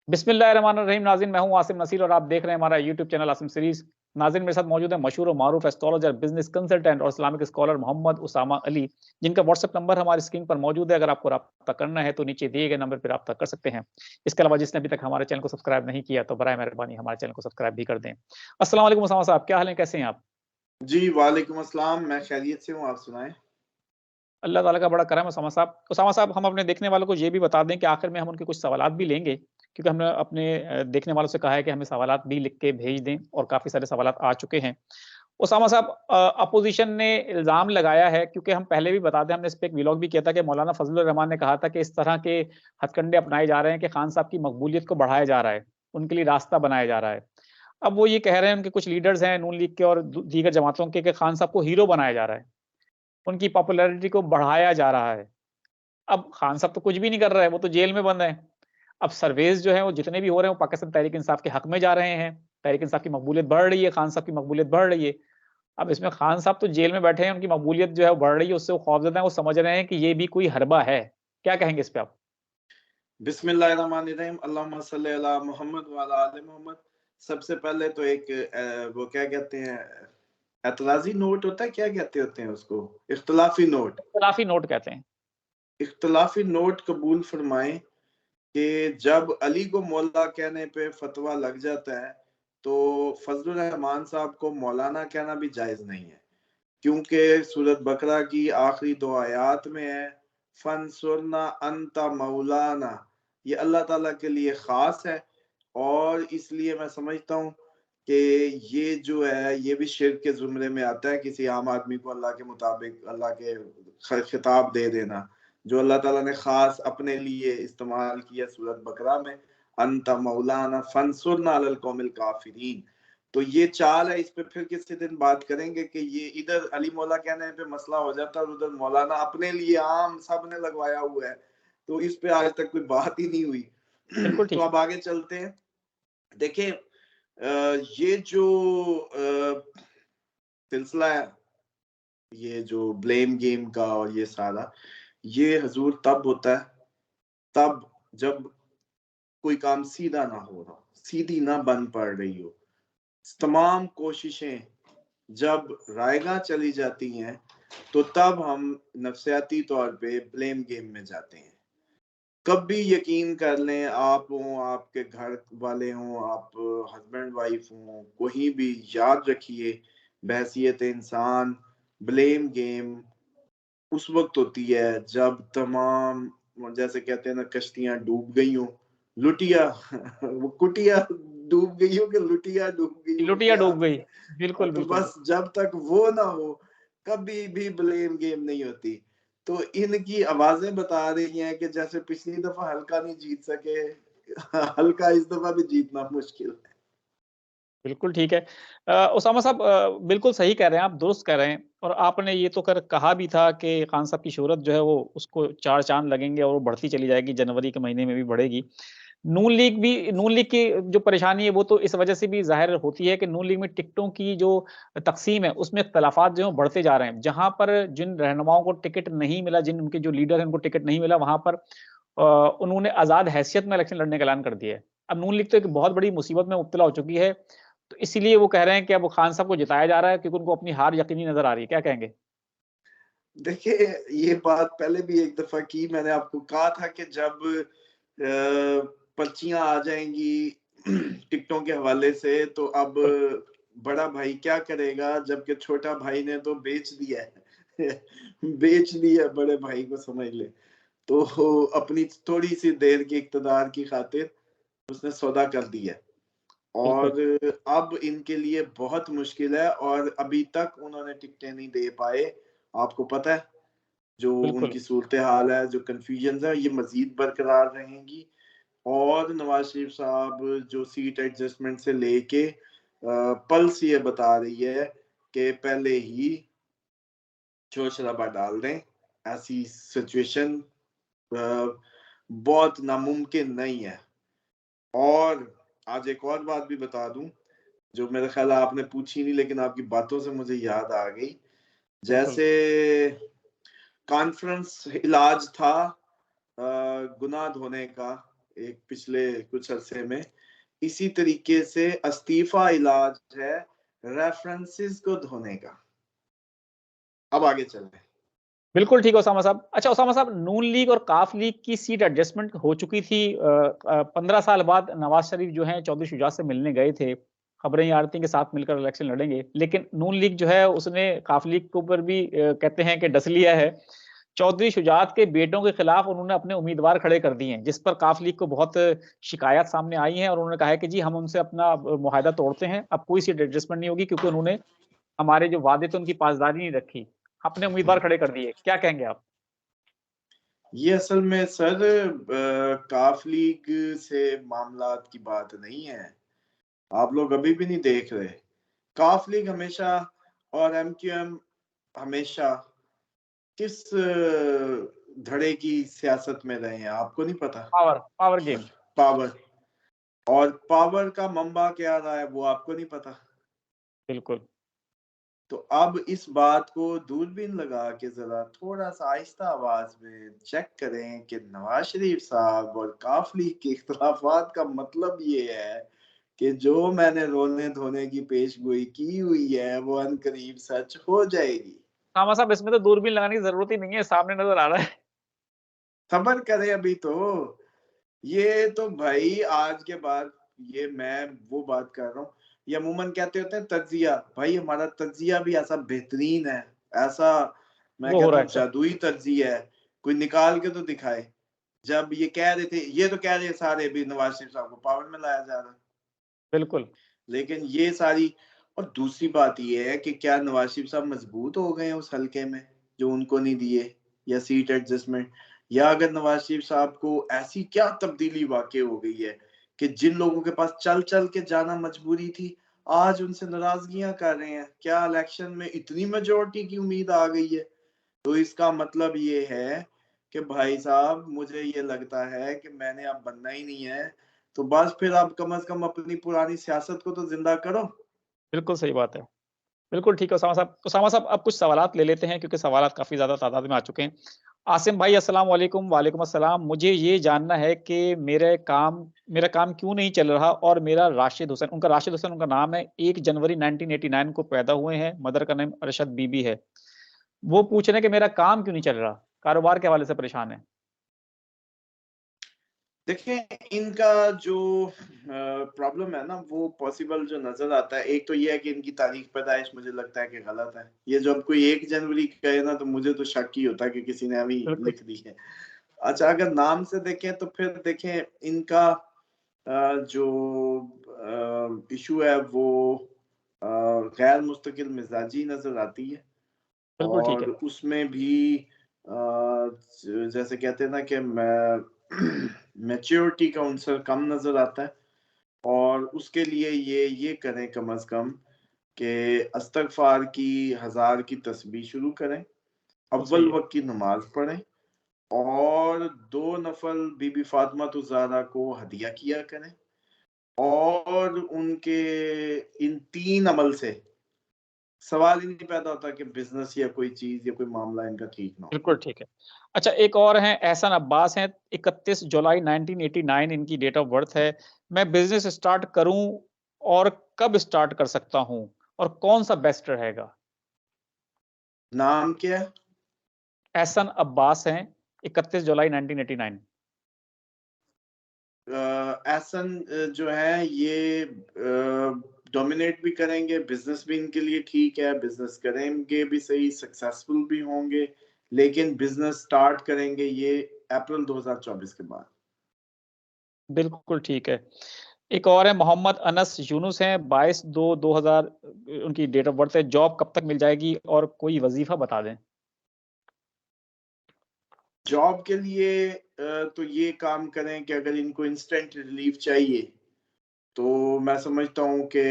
बिस्मिल्लाहिर्रहमानिर्रहीम। नाज़रीन, मैं हूँ आसिम नसीर और आप देख रहे हैं हमारा यूट्यूब चैनल आसिम सीरीज़। नाज़रीन, मेरे साथ मौजूद है मशहूर और मारूफ एस्ट्रोलॉजर, बिज़नेस कंसल्टेंट और इस्लामिक स्कॉलर मोहम्मद उसामा अली, जिनका व्हाट्सएप नंबर हमारी स्क्रीन पर मौजूद है। अगर आपको राब्ता करना है तो नीचे दिए गए नंबर पे राब्ता कर सकते हैं। इसके अलावा जिसने अभी तक हमारे चैनल को सब्सक्राइब नहीं किया तो बराए मेहरबानी हमारे चैनल को सब्सक्राइब भी कर दें। अस्सलाम वालेकुम उसामा साहब, क्या हाल है? कैसे हैं आप? जी, वालेकुम अस्सलाम, मैं खैरियत से हूँ, आप सुनाएँ? अल्लाह ताला का बड़ा करम है उसामा साहब। उसामा साहब, हम अपने देखने वालों को ये भी बता दें कि आखिर में हम उनके कुछ सवालात भी लेंगे, क्योंकि हमने अपने देखने वालों से कहा है कि हमें सवालात भी लिख के भेज दें और काफ़ी सारे सवालात आ चुके हैं। उसामा साहब, अपोज़िशन ने इल्ज़ाम लगाया है, क्योंकि हम पहले भी बता दें, हमने इस पे एक व्लॉग भी किया था कि मौलाना फज़लुर रहमान ने कहा था कि इस तरह के हथकंडे अपनाए जा रहे हैं कि खान साहब की मकबूलियत को बढ़ाया जा रहा है, उनके लिए रास्ता बनाया जा रहा है। अब वो ये कह रहे हैं, उनके कुछ लीडर्स हैं नून लीग के और दीगर जमातों के, कि खान साहब को हीरो बनाया जा रहा है, उनकी पॉपुलैरिटी को बढ़ाया जा रहा है। अब खान साहब तो कुछ भी नहीं कर रहे हैं, वो तो जेल में बंद हैं। अब सर्वेज़ जो हैं वो जितने भी हो रहे हैं, वो पाकिस्तान तहरीक-इंसाफ के हक में जा रहे हैं। तहरीक-इंसाफ की मकबूलियत बढ़ रही है, खान साहब की मकबूलियत बढ़ रही है। अब इसमें खान साहब तो जेल में बैठे हैं, उनकी मकबूलियत जो है वो बढ़ रही है, उससे वो खौफ़ज़दा हैं, वो समझ रहे हैं कि ये भी कोई हरबा है। क्या कहेंगे इस पे आप? बिस्मिल्लाहिर्रहमानिर्रहीम, अल्लाहुम्मा सल्लि अला मुहम्मद व अला आलि मोहम्मद। सबसे पहले तो एक वो क्या कहते हैं, एतराज़ी नोट होता है, क्या कहते होते हैं उसको? इख्तिलाफ़ी नोट। इख्तिलाफ़ी नोट कहते हैं। इख्तिलाफ़ी नोट कबूल फ़रमाएँ कि जब अली को मौला कहने पे फ़तवा लग जाता है, तो फ़ज़लुर रहमान साहब को मौलाना कहना भी जायज़ नहीं है। क्योंकि सूरत बकरा की आखिरी 2 आयत में है, फंसुरना अंत मौलाना, ये अल्लाह ताला के लिए ख़ास है और इसलिए मैं समझता हूँ कि ये जो है, ये भी शिर्क के ज़ुमरे में आता है, किसी आम आदमी को अल्लाह के मुताबिक अल्लाह के खिताब दे देना, जो अल्लाह ताला ने ख़ास अपने लिए इस्तेमाल किया सूरत बकरा में, अंत मौलाना फंसुरना अलल कौमिल काफ़िरीन। तो ये चाल है, इस पे फिर किसी दिन बात करेंगे कि ये इधर अली मौला कहने पे मसला हो जाता है और उधर मौलाना अपने लिए आम सबने लगवाया हुआ है, तो इस पे आज तक कोई बात ही नहीं हुई। बिल्कुल तो ठीक। अब आगे चलते हैं। देखिए, ये जो सिलसिला है, ये जो ब्लेम गेम का और ये सारा, ये हजूर तब होता है, तब जब कोई काम सीधा ना हो रहा, सीधी ना बन पड़ रही हो। तमाम कोशिशें जब रायगा चली जाती हैं, तो तब हम नफ्सियाती तौर पे ब्लेम गेम में जाते हैं। कभी यकीन कर लें, आप हों, आपके घर वाले हों, आप हस्बैंड वाइफ हों, कोई भी, याद रखिए, बहैसियत इंसान ब्लेम गेम उस वक़्त होती है जब तमाम, जैसे कहते हैं ना, कश्तियाँ डूब गई हों, लुटिया वो कुटिया डूब गई हो कि लुटिया डूब गई हो, वो लुटिया क्या डूब गई। बिल्कुल, तो बिल्कुल। बस जब तक वो ना हो, कभी भी ब्लेम गेम नहीं होती। तो इनकी आवाज़ें बता रही हैं कि जैसे पिछली दफ़ा हल्का नहीं जीत सके, हल्का इस दफ़ा भी जीतना मुश्किल है। बिल्कुल ठीक है। उसामा साहब, बिल्कुल सही कह रहे हैं आप, दुरुस्त कह रहे हैं और आपने ये तो कहा भी था कि खान साहब की शोहरत जो है वो उसको 4 चाँद लगेंगे और वो बढ़ती चली जाएगी, जनवरी के महीने में भी बढ़ेगी। नून लीग की जो परेशानी है वो तो इस वजह से भी ज़ाहिर होती है कि नून लीग में टिकटों की जो तक़सीम है उसमें इख्तिलाफ़ात जो हैं बढ़ते जा रहे हैं। जहाँ पर जिन रहनुमाओं को टिकट नहीं मिला, जिन उनके जो लीडर हैं उनको टिकट नहीं मिला, वहाँ पर उन्होंने आज़ाद हैसियत में इलेक्शन लड़ने का ऐलान कर दिया है। अब नून लीग तो एक बहुत बड़ी मुसीबत में मुब्तला हो चुकी है, तो इसीलिए वो कह रहे हैं कि अब खान साहब को जिताया जा रहा है, क्योंकि उनको अपनी हार यकीनी नज़र आ रही है। क्या कहेंगे? देखिए, ये बात पहले भी एक दफ़ा की, मैंने आपको कहा था कि जब पर्चियाँ आ जाएँगी टिकटों के हवाले से, तो अब बिल्कुल, बड़ा भाई क्या करेगा, जबकि छोटा भाई ने तो बेच दिया है। बेच दिया बड़े भाई को, समझ लें। तो अपनी थोड़ी-सी देर की इक़्तिदार की खातिर उसने सौदा कर दिया है बिल्कुल, और अब इनके लिए बहुत मुश्किल है और अभी तक उन्होंने टिकटें नहीं दे पाए। आपको पता है, जो बिल्कुल, उनकी सूरत-ए-हाल है, जो कन्फ्यूजन्स है, ये मज़ीद बरकरार रहेंगी और नवाज़ शरीफ साहब जो सीट एडजस्टमेंट से लेके पल्स ये बता रही है कि पहले ही शोर-शराबा डाल दें। ऐसी सिचुएशन बहुत नामुमकिन नहीं है। और आज एक और बात भी बता दूँ, जो मेरा ख़्याल है आपने पूछी नहीं, लेकिन आपकी बातों से मुझे याद आ गई। बिल्कुल। जैसे कॉन्फ्रेंस इलाज था गुनाह धोने का, एक पिछले कुछ अरसे में, इसी तरीके से इस्तीफा इलाज है रेफरेंसेस को धोने का। अब आगे चलें। बिल्कुल ठीक है उसामा साहब। अच्छा उसामा साहब, नून लीग और काफ लीग की सीट एडजस्टमेंट हो चुकी थी। 15 साल बाद नवाज शरीफ जो हैं चौधरी शुजात से मिलने गए थे। खबरें ये आ रही थी कि साथ मिलकर इलेक्शन लड़ेंगे, लेकिन नून लीग जो है उसने काफ लीग के ऊपर भी कहते हैं कि डस लिया है। चौधरी शुजात के बेटों के खिलाफ उन्होंने अपने उम्मीदवार खड़े कर दिए हैं, जिस पर काफ लीग को बहुत शिकायत सामने आई हैं और उन्होंने कहा है कि जी हम उनसे अपना मुआहदा तोड़ते हैं, अब कोई सीट एडजस्टमेंट नहीं होगी क्योंकि उन्होंने हमारे जो वादे थे उनकी पासदारी नहीं रखी, अपने उम्मीदवार खड़े कर दिए। क्या कहेंगे आप? ये असल में सर काफ लीग से मामलात की बात नहीं है। आप लोग अभी भी नहीं देख रहे। काफ लीग हमेशा और एमक्यूएम हमेशा किस धड़े की सियासत में रहे हैं, आपको नहीं पता? Power power game. पावर। और पावर का मंबा क्या रहा है वो आपको नहीं पता। बिल्कुल। तो अब इस बात को दूरबीन लगा के जरा थोड़ा सा आहिस्ता आवाज में चेक करें कि नवाज शरीफ साहब और काफ लीग के इख्तलाफात का मतलब ये है कि जो मैंने रोने धोने की पेशगोई की हुई है वो अनकरीब सच हो जाएगी। सामा साहब, इसमें तो दूरबीन लगाने की जरूरत ही नहीं है, सामने नजर आ रहा है। सबर करें अभी तो। ये तो भाई आज के बाद, ये मैं वो बात कर रहा हूँ। ये अमूमन कहते होते हैं तज्जिया, भाई हमारा तज्जिया भी ऐसा बेहतरीन है, ऐसा मैं वो हो कहता रहा हूँ है सर। जादुई तज्जिया है। कोई निकाल के तो दिखाए। जब ये कह रहे थे, ये तो कह रहे सारे भी नवाज शरीफ साहब को पावर में लाया जा रहा है, बिल्कुल। लेकिन ये सारी। और दूसरी बात ये है कि क्या नवाज शरीफ साहब मजबूत हो गए हैं उस हलके में जो उनको नहीं दिए, या सीट एडजस्टमेंट, या अगर नवाज शरीफ साहब को ऐसी क्या तब्दीली वाकई हो गई है कि जिन लोगों के पास चल चल के जाना मजबूरी थी, आज उनसे नाराजगियां कर रहे हैं? क्या इलेक्शन में इतनी मेजोरिटी की उम्मीद आ गई है? तो इसका मतलब ये है कि भाई साहब मुझे ये लगता है कि मैंने अब बनना ही नहीं है, तो बस फिर आप कम से कम अपनी पुरानी सियासत को तो जिंदा करो। बिल्कुल सही बात है। बिल्कुल ठीक है उसामा साहब। उसामा साहब, अब कुछ सवालात ले लेते हैं क्योंकि सवालात काफ़ी ज़्यादा तादाद में आ चुके हैं। आसिम भाई, अस्सलाम वालेकुम। वालेकुम अस्सलाम। मुझे ये जानना है कि मेरा काम क्यों नहीं चल रहा और मेरा राशिद हुसैन उनका नाम है, 1 जनवरी 1989 को पैदा हुए हैं, मदर का नाम अरशद बीबी है। वो पूछ रहे हैं कि मेरा काम क्यों नहीं चल रहा? कारोबार के हवाले से परेशान हैं। देखिए, इनका जो प्रॉब्लम है ना, वो पॉसिबल जो नजर आता है, एक तो ये है कि इनकी तारीख पैदाइश मुझे लगता है कि गलत है। ये जब कोई 1 जनवरी कहे ना तो मुझे तो शक ही होता है कि किसी ने अभी बिल्कुल। लिख दी है। अच्छा, अगर नाम से देखें तो फिर देखें इनका जो इशू है वो गैर मुस्तकिल मिजाजी नजर आती है। बिल्कुल ठीक और है। उसमें भी जैसे कहते हैं ना कि मैच्योरिटी का उनसे कम नजर आता है। और उसके लिए ये करें कम से कम कि अस्तगफार की 1000 की तस्बीह शुरू करें, बिल्कुल सही अव्वल है। वक्त की नमाज पढ़ें, और 2 नफल बीबी फातिमा ज़हरा को हदिया किया करें। और उनके इन 3 अमल से सवाल ही नहीं पैदा होता कि बिजनेस या कोई चीज या कोई मामला इनका ठीक ना हो। बिल्कुल ठीक है। अच्छा, एक और हैं एहसन अब्बास हैं, 31 जुलाई 1989 इनकी डेट ऑफ बर्थ है। मैं बिज़नेस स्टार्ट करूँ और कब स्टार्ट कर सकता हूँ और कौन-सा बेस्ट रहेगा? नाम क्या है? एहसन अब्बास हैं, 31 जुलाई 1989। एहसन जो है ये डोमिनेट भी करेंगे, बिजनेस भी इनके लिए ठीक है, बिजनेस करेंगे भी सही, सक्सेसफुल भी होंगे, लेकिन बिजनेस स्टार्ट करेंगे ये अप्रैल 2024 के बाद। बिल्कुल ठीक है। एक और है मोहम्मद अनस यूनुस हैं, 22/2/2000 उनकी डेट ऑफ बर्थ है। जॉब कब तक मिल जाएगी और कोई वज़ीफ़ा बता दें? जॉब के लिए तो ये काम करें कि अगर इनको इंस्टेंट रिलीफ चाहिए तो मैं समझता हूँ कि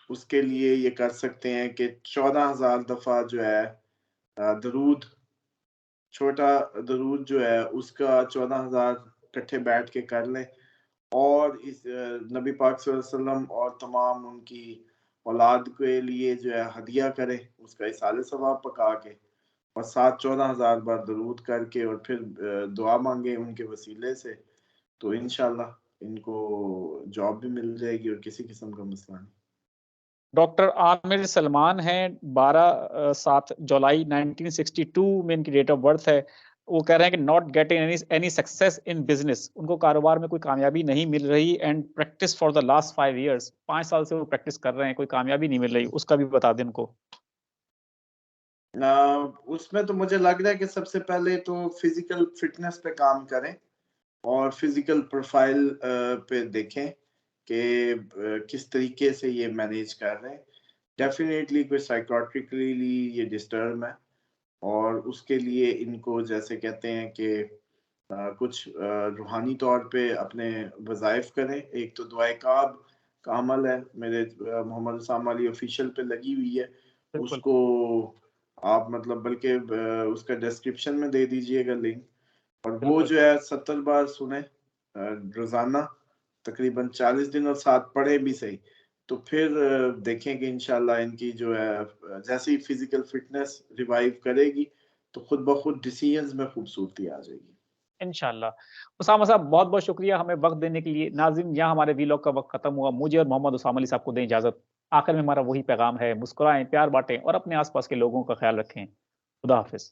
उसके लिए ये कर सकते हैं कि 14,000 दफा जो है दरूद, छोटा दरूद जो है उसका 14,000 इकट्ठे बैठ के कर लें। और इस नबी पाक सल्लल्लाहु अलैहि वसल्लम और तमाम उनकी औलाद के लिए जो है हदिया करें, उसका इसाले सवाब पका के, और साथ 14,000 बार दरूद करके, और फिर दुआ मांगे उनके वसीले से। तो इंशाल्लाह इनको जॉब भी मिल जाएगी और किसी किस्म का मसला नहीं। डॉक्टर आमिर सलमान हैं 7 जुलाई 1962 में इनकी डेट ऑफ बर्थ है। वो कह रहे हैं कि not getting any success in business, उनको कारोबार में कोई कामयाबी नहीं मिल रही and practice for the last 5 years, 5 साल से वो प्रैक्टिस कर रहे हैं, कोई कामयाबी नहीं मिल रही, उसका भी बता दें उनको। उसमें तो मुझे लग रहा है कि सबसे पहले तो फिजिकल फिटनेस पे काम करें और फिजिकल प्रोफाइल पे देखें कि किस तरीके से ये मैनेज कर रहे हैं। डेफिनेटली कोई साइकोट्रिकली ये डिस्टर्ब है और उसके लिए इनको जैसे कहते हैं कि कुछ रूहानी तौर पे अपने वज़ाइफ करें। एक तो दुआए काब का अमल है, मेरे मोहम्मद उसामा अली ऑफिशियल पे लगी हुई है, बिल्कुल। उसको आप मतलब बल्कि उसका डिस्क्रिप्शन में दे दीजिएगा लिंक, और वो बिल्कुल। जो है 70 बार सुने रोजाना, तकरीबन 40 दिन और साथ पढ़े भी सही, तो फिर देखें कि इंशाल्लाह इनकी जो है जैसे ही फिजिकल फिटनेस रिवाइव करेगी तो खुद ब खुद डिसीजंस में खूबसूरती आ जाएगी। इंशाल्लाह। उसामा साहब बहुत-बहुत शुक्रिया हमें वक़्त देने के लिए। नाज़रीन, यहाँ हमारे वीलॉग का वक़्त खत्म हुआ। मुझे और मोहम्मद उसामा अली साहब को दें इजाज़त। आखिर में हमारा वही पैगाम है, मुस्कुराएँ, प्यार बाँटें और अपने आस-पास के लोगों का ख़्याल रखें। खुदा हाफ़िज़।